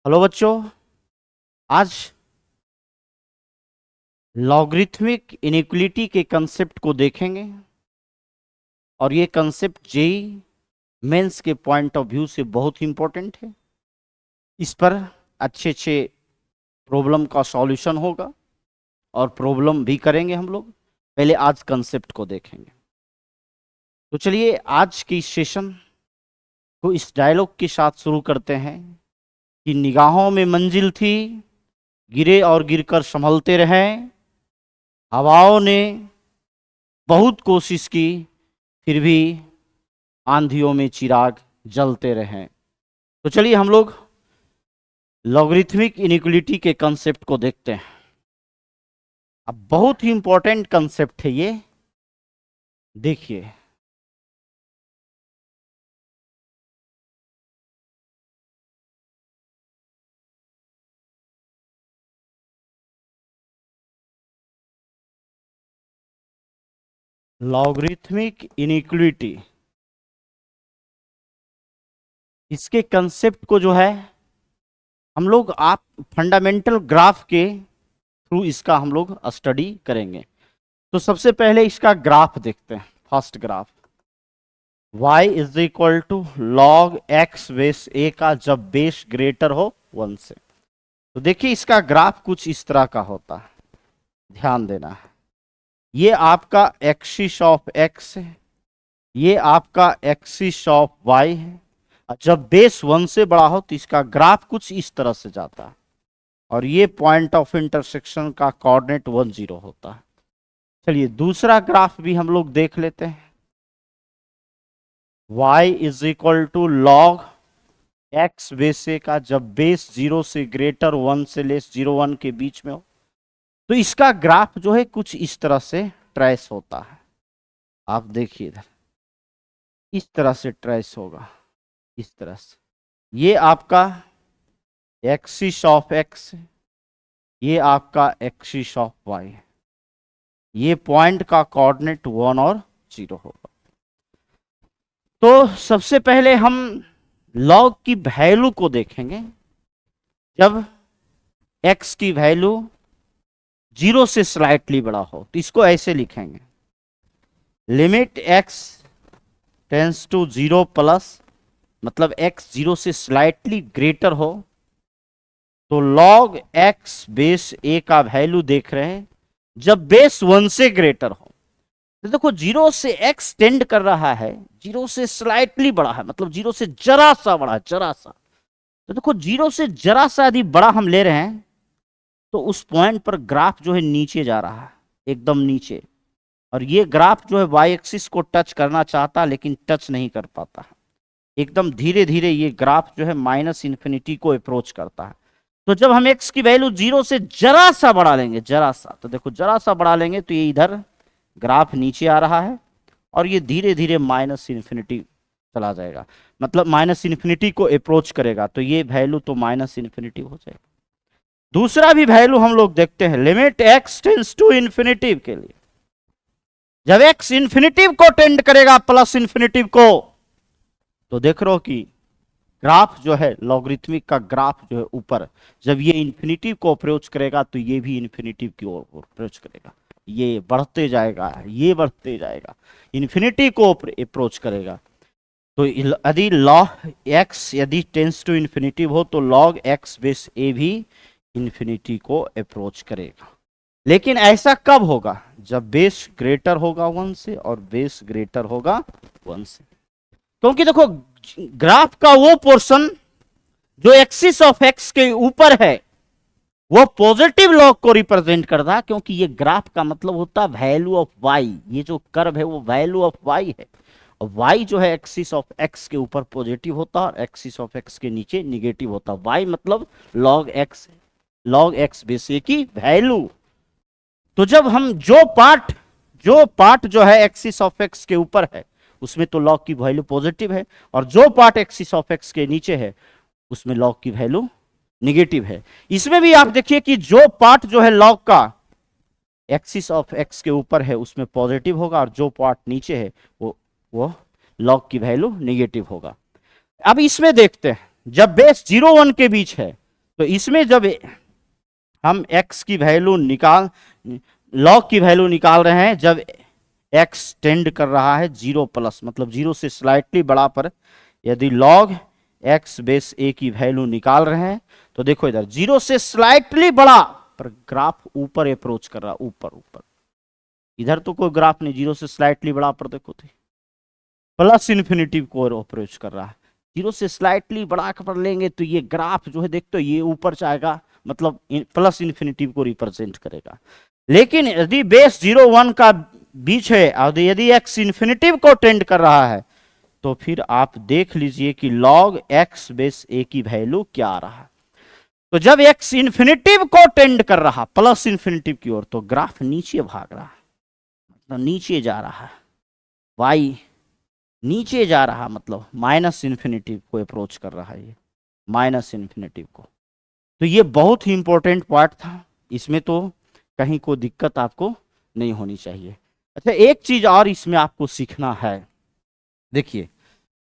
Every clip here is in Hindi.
हेलो बच्चों, आज लॉगरिथमिक इनइक्वलिटी के कंसेप्ट को देखेंगे और ये कंसेप्ट जेई मेंस के पॉइंट ऑफ व्यू से बहुत इंपॉर्टेंट है। इस पर अच्छे अच्छे प्रॉब्लम का सॉल्यूशन होगा और प्रॉब्लम भी करेंगे हम लोग। पहले आज कंसेप्ट को देखेंगे। तो चलिए आज के इस सेशन को इस डायलॉग के साथ शुरू करते हैं कि निगाहों में मंजिल थी, गिरे और गिरकर संभलते रहे, हवाओं ने बहुत कोशिश की, फिर भी आंधियों में चिराग जलते रहे। तो चलिए हम लोग लॉगरिथमिक इनइक्वलिटी के कंसेप्ट को देखते हैं। अब बहुत ही इंपॉर्टेंट कंसेप्ट है ये, देखिए। लॉगरिथमिक इनइक्वलिटी, इसके कंसेप्ट को जो है हम लोग आप फंडामेंटल ग्राफ के थ्रू इसका हम लोग स्टडी करेंगे। तो सबसे पहले इसका ग्राफ देखते हैं। First graph y is equal to log x base A का जब बेस ग्रेटर हो 1 से। तो देखिए इसका ग्राफ कुछ इस तरह का होता है, ध्यान देना है। ये आपका एक्सिस ऑफ एक्स है, ये आपका एक्सिस ऑफ वाई है। जब बेस 1 से बड़ा हो तो इसका ग्राफ कुछ इस तरह से जाता है और ये पॉइंट ऑफ इंटरसेक्शन का कोऑर्डिनेट 1 0 होता है। चलिए दूसरा ग्राफ भी हम लोग देख लेते हैं। y is equal to log x base A का जब बेस 0 से ग्रेटर 1 से लेस 0 1 के बीच में हो। तो इसका ग्राफ जो है कुछ इस तरह से ट्रेस होता है। आप देखिए इधर इस तरह से ट्रेस होगा, इस तरह से। ये आपका एक्सिस ऑफ एक्स है, ये आपका एक्सिस ऑफ वाई है। ये पॉइंट का कोऑर्डिनेट 1 और 0 होगा। तो सबसे पहले हम लॉग की वैल्यू को देखेंगे। जब x की वैल्यू 0 से स्लाइटली बड़ा हो तो इसको ऐसे लिखेंगे, limit x tends to 0 plus, मतलब x 0 से स्लाइटली ग्रेटर हो तो log x बेस a का वैल्यू देख रहे हैं जब बेस 1 से ग्रेटर हो। तो देखो 0 से x टेंड कर रहा है, 0 से स्लाइटली बड़ा है, मतलब 0 से जरा सा बड़ा, जरा सा। तो देखो 0 से जरा सा यदि बड़ा हम ले रहे हैं तो उस पॉइंट पर ग्राफ जो है नीचे जा रहा है, एकदम नीचे। और ये ग्राफ जो है वाई एक्सिस को टच करना चाहता लेकिन टच नहीं कर पाता। एकदम धीरे धीरे ये ग्राफ जो है माइनस इन्फिनिटी को अप्रोच करता है। तो जब हम x की वैल्यू 0 से जरा सा बढ़ा लेंगे, जरा सा, तो देखो जरा सा बढ़ा लेंगे तो ये इधर ग्राफ नीचे आ रहा है और ये धीरे धीरे माइनस इन्फिनिटी चला जाएगा, मतलब माइनस इन्फिनिटी को अप्रोच करेगा। तो ये वैल्यू तो माइनस इन्फिनिटी हो जाएगा। दूसरा भी वैल्यू हम लोग देखते हैं, limit x tends to infinitive के लिए। जब x इन्फिनिटिव को टेंड करेगा, प्लस इन्फिनिटिव को, तो देख रहे हो कि ग्राफ जो है लॉगरिथमिक का ग्राफ जो है ऊपर, जब ये इन्फिनिटिव को अप्रोच करेगा तो ये भी इन्फिनिटिव की ओर अप्रोच करेगा। ये बढ़ते जाएगा, ये बढ़ते जाएगा, इन्फिनिटी को अप्रोच करेगा। तो यदि लॉग एक्स यदि टेंस टू इन्फिनिटिव हो तो लॉग एक्स बेस ए भी इन्फिनिटी को अप्रोच करेगा। लेकिन ऐसा कब होगा? जब बेस ग्रेटर होगा 1 से और बेस ग्रेटर होगा 1 से। क्योंकि देखो ग्राफ का वो पोर्शन जो एक्सिस ऑफ एक्स के ऊपर है वो पॉजिटिव लॉग को रिप्रेजेंट करता है, क्योंकि ये ग्राफ का मतलब होता है वैल्यू ऑफ वाई। ये जो कर्व है वो वैल्यू ऑफ वाई है और वाई जो है एक्सिस ऑफ एक्स के ऊपर पॉजिटिव होता है और एक्सिस ऑफ एक्स के नीचे निगेटिव होता है। वाई मतलब log x, log x base A की वैल्यू। तो जब हम जो पार्ट जो है एक्सिस ऑफ एक्स के ऊपर है उसमें तो लॉग की वैल्यू पॉजिटिव है, और जो पार्ट एक्सिस ऑफ एक्स के नीचे है उसमें लॉग की वैल्यू निगेटिव है। इसमें भी आप देखिए कि जो पार्ट जो है लॉग का एक्सिस ऑफ एक्स के ऊपर है उसमें पॉजिटिव होगा और जो पार्ट नीचे है वो लॉग की वैल्यू निगेटिव होगा। अब इसमें देखते हैं, जब बेस 0 1 के बीच है तो इसमें जब हम x की वैल्यू log की वैल्यू निकाल रहे हैं, जब x टेंड कर रहा है 0 प्लस, मतलब 0 से स्लाइटली बड़ा पर यदि log x बेस a की वैल्यू निकाल रहे हैं, तो देखो इधर 0 से स्लाइटली बड़ा पर ग्राफ ऊपर अप्रोच कर रहा, ऊपर ऊपर। इधर तो कोई ग्राफ नहीं, 0 से स्लाइटली बड़ा पर देखो तो प्लस इन्फिनिटी को अप्रोच कर रहा है। 0 से स्लाइटली बड़ा पर लेंगे तो ये ग्राफ जो है देखते ये ऊपर जाएगा, मतलब प्लस इन्फिनिटी को रिप्रेजेंट करेगा। लेकिन यदि बेस 0 1 का बीच है और यदि x इन्फिनिटी को टेंड कर रहा है, तो फिर आप देख लीजिए कि log x बेस a की वैल्यू क्या आ रहा है। तो जब x इन्फिनिटी को टेंड कर रहा प्लस इन्फिनिटी की ओर, तो ग्राफ नीचे भाग रहा, मतलब नीचे जा रहा है, y नीचे जा रहा, मतलब माइनस इन्फिनिटी को अप्रोच कर रहा है, ये माइनस इन्फिनिटी को। तो ये बहुत ही इंपॉर्टेंट पार्ट था, इसमें तो कहीं कोई दिक्कत आपको नहीं होनी चाहिए। अच्छा, एक चीज और इसमें आपको सीखना है, देखिए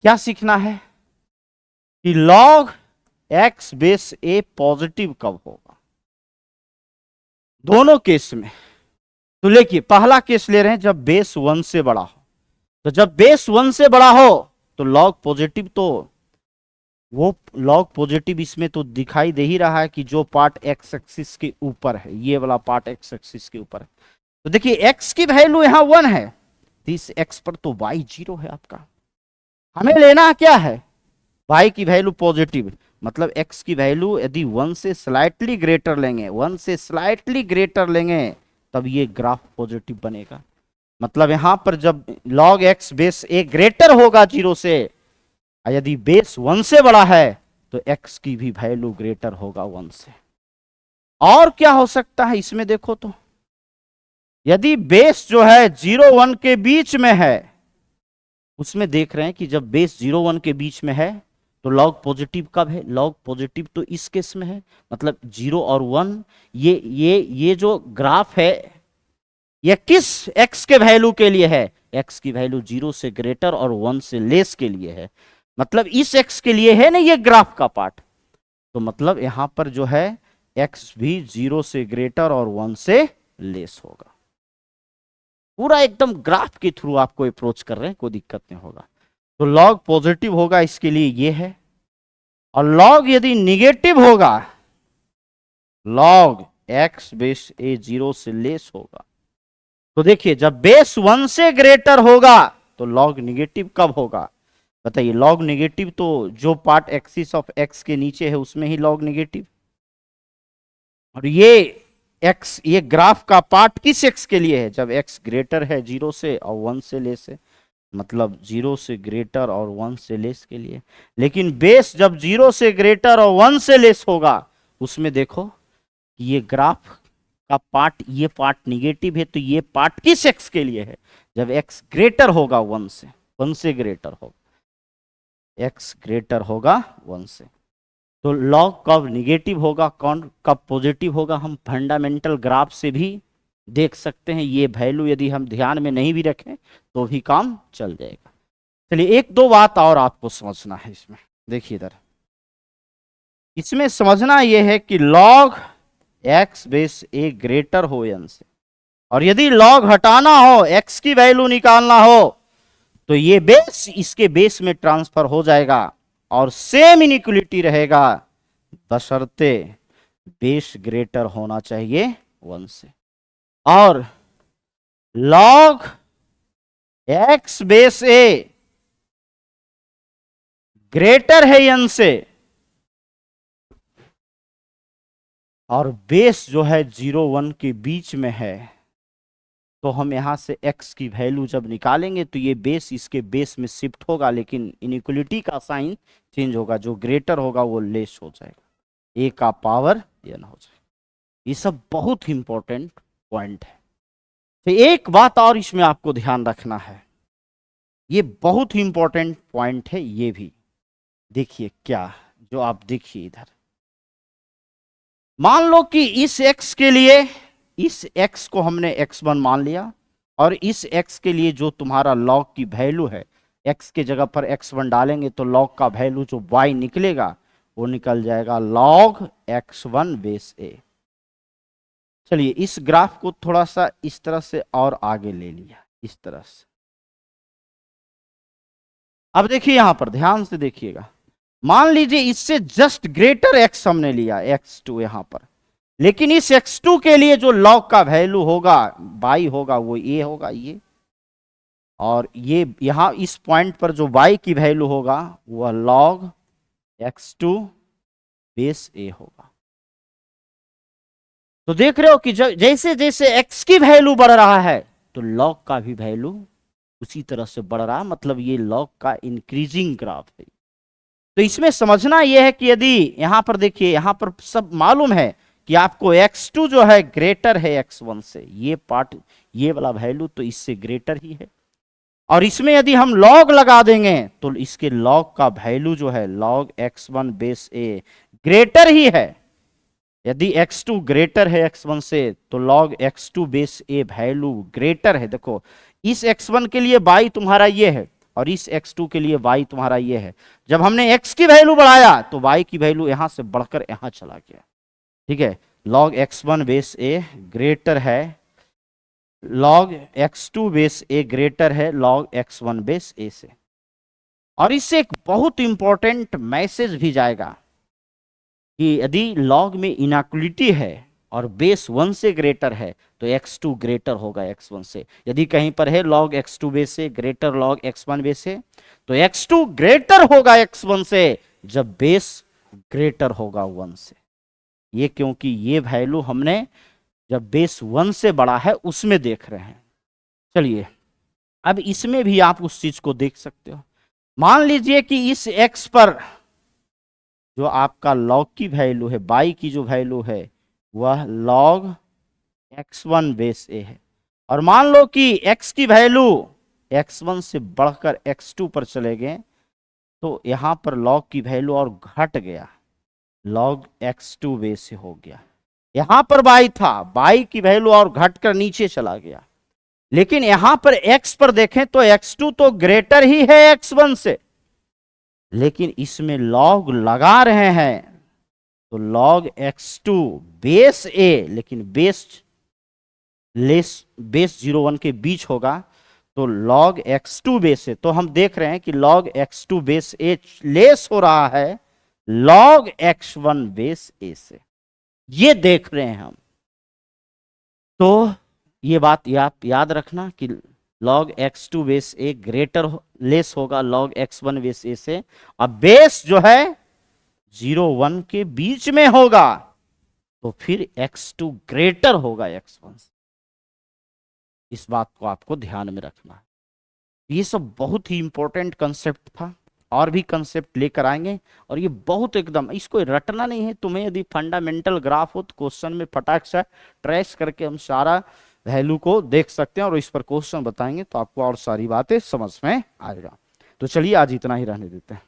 क्या सीखना है कि log x base a positive कब होगा, दोनों केस में। तो देखिए पहला केस ले रहे हैं जब बेस 1 से बड़ा हो, तो जब बेस 1 से बड़ा हो तो log पॉजिटिव, तो वो log पॉजिटिव इसमें तो दिखाई दे ही रहा है कि जो पार्ट x एक्सिस के ऊपर है, ये वाला पार्ट x एक्सिस के ऊपर है। तो देखिए x की वैल्यू यहां 1 है, तो इस x पर तो y 0 है आपका। हमें लेना क्या है, y की वैल्यू पॉजिटिव, मतलब x की वैल्यू यदि 1 से स्लाइटली ग्रेटर लेंगे, 1 से स्लाइटली ग्रेटर लेंगे, तब ये ग्राफ पॉजिटिव बनेगा। मतलब यहां पर जब log x base a greater होगा 0 से, यदि बेस 1 से बड़ा है, तो x की भी वैल्यू ग्रेटर होगा 1 से। और क्या हो सकता है इसमें देखो तो, यदि बेस जो है 0 1 के बीच में है, उसमें देख रहे हैं कि जब बेस 0 1 के बीच में है तो log पॉजिटिव कब है, log पॉजिटिव तो इस केस में है, मतलब 0 और 1, ये जो ग्राफ है ये किस x के वैल्यू के लिए है, x की वैल्यू 0 से ग्रेटर और 1 से लेस के लिए है, मतलब इस x के लिए है ना ये ग्राफ का पार्ट। तो मतलब यहां पर जो है x भी 0 से ग्रेटर और 1 से लेस होगा। पूरा एकदम ग्राफ के थ्रू आपको अप्रोच कर रहे हैं, कोई दिक्कत नहीं होगा। तो log पॉजिटिव होगा, इसके लिए ये है। और log यदि निगेटिव होगा, log x बेस a 0 से लेस होगा। तो देखिए जब बेस 1 से ग्रेटर होगा तो log निगेटिव कब होगा, बताइए। log निगेटिव तो जो पार्ट एक्सिस ऑफ x के नीचे है उसमें ही log निगेटिव। और ये x, ये ग्राफ का पार्ट किस x के लिए है, जब x ग्रेटर है 0 से और 1 से लेस है, मतलब 0 से ग्रेटर और 1 से लेस के लिए। लेकिन बेस जब 0 से ग्रेटर और 1 से लेस होगा, उसमें देखो ये ग्राफ का पार्ट, ये पार्ट निगेटिव है, तो ये पार्ट किस x के लिए है, जब x ग्रेटर होगा 1 से, 1 से ग्रेटर होगा, x ग्रेटर होगा 1 से। तो log कब निगेटिव होगा, कब पॉजिटिव होगा, हम फंडामेंटल ग्राफ से भी देख सकते हैं। ये वैल्यू यदि हम ध्यान में नहीं भी रखें तो भी काम चल जाएगा। चलिए एक दो बात और आपको समझना है इसमें, देखिए इधर, इसमें समझना यह है कि log x base a greater हो n से, और यदि log हटाना हो, x की वैल्यू निकालना हो, तो ये बेस इसके बेस में ट्रांसफर हो जाएगा और सेम इनइक्वलिटी रहेगा, बशर्ते बेस ग्रेटर होना चाहिए 1 से। और log x base a greater है n से, और बेस जो है 0 1 के बीच में है, तो हम यहां से x की वैल्यू जब निकालेंगे तो ये बेस इसके बेस में शिफ्ट होगा, लेकिन इनइक्वलिटी का साइन चेंज होगा, जो ग्रेटर होगा वो लेस हो जाएगा, a का पावर n हो जाएगा। ये सब बहुत इंपॉर्टेंट पॉइंट है। तो एक बात और इसमें आपको ध्यान रखना है, ये बहुत ही इंपॉर्टेंट पॉइंट है, ये भी देखिए क्या, जो आप देखिए इधर, मान लो कि इस x के लिए, इस x को हमने x1 मान लिया, और इस x के लिए जो तुम्हारा log की वैल्यू है, x के जगह पर x1 डालेंगे तो log का वैल्यू जो y निकलेगा वो निकल जाएगा log x1 बेस a। चलिए इस ग्राफ को थोड़ा सा इस तरह से और आगे ले लिया, इस तरह से। अब देखिए यहां पर ध्यान से देखिएगा, मान लीजिए इससे जस्ट ग्रेटर x हमने लिया x2 यहां पर, लेकिन इस x2 के लिए जो log का वैल्यू होगा y होगा वो a होगा ये, और ये यहां इस पॉइंट पर जो y की वैल्यू होगा वह log x2 बेस a होगा। तो देख रहे हो कि जैसे जैसे x की वैल्यू बढ़ रहा है तो log का भी वैल्यू उसी तरह से बढ़ रहा है, मतलब ये log का इंक्रीजिंग ग्राफ है। तो इसमें समझना यह है कि यदि यहां पर देखिए, यहां पर सब मालूम है कि आपको x2 जो है ग्रेटर है x1 से, ये पार्ट ये वाला वैल्यू तो इससे ग्रेटर ही है, और इसमें यदि हम log लगा देंगे तो इसके log का वैल्यू जो है log x1 base a greater ही है। यदि x2 ग्रेटर है x1 से तो log x2 base a value greater है। देखो इस x1 के लिए y तुम्हारा ये है और इस x2 के लिए y तुम्हारा ये है। जब हमने x की वैल्यू बढ़ाया तो y की वैल्यू यहां से बढ़कर यहां चला गया, ठीक है। log x1 base a greater है log x2 base a greater है log x1 बेस a से। और इससे एक बहुत इंपॉर्टेंट मैसेज भी जाएगा कि यदि log में इनइक्वालिटी है और बेस 1 से ग्रेटर है तो x2 ग्रेटर होगा x1 से। यदि कहीं पर है log x2 बेस से ग्रेटर log x1 बेस से तो x2 ग्रेटर होगा x1 से जब बेस ग्रेटर होगा 1 से। ये क्योंकि ये वैल्यू हमने जब बेस 1 से बड़ा है उसमें देख रहे हैं। चलिए अब इसमें भी आप उस चीज को देख सकते हो। मान लीजिए कि इस x पर जो आपका log की वैल्यू है, y की जो वैल्यू है वह log x1 बेस a है, और मान लो कि x की वैल्यू x1 से बढ़कर x2 पर चले गए तो यहां पर log की वैल्यू और घट गया, log x2 बेस से हो गया। यहां पर y था, y की वैल्यू और घटकर नीचे चला गया, लेकिन यहां पर x पर देखें तो x2 तो ग्रेटर ही है x1 से, लेकिन इसमें log लगा रहे हैं तो log x2 बेस a, लेकिन बेस 0 1 के बीच होगा तो log x2 बेस a। तो हम देख रहे हैं कि log x2 base a less हो रहा है log x1 बेस a से, ये देख रहे हैं हम। तो ये बात आप याद रखना कि log x2 base a greater less होगा log x1 बेस a से, और बेस जो है 0 1 के बीच में होगा तो फिर x2 ग्रेटर होगा x1 से। इस बात को आपको ध्यान में रखना है। ये सब बहुत ही इंपॉर्टेंट कंसेप्ट था, और भी कंसेप्ट लेकर आएंगे, और ये बहुत एकदम इसको रटना नहीं है तुम्हें। यदि फंडामेंटल ग्राफ हो तो क्वेश्चन में फटाक से ट्रेस करके हम सारा वैल्यू को देख सकते हैं और इस पर क्वेश्चन बताएंगे तो आपको और सारी बातें समझ में आएगा। तो चलिए आज इतना ही रहने देते हैं।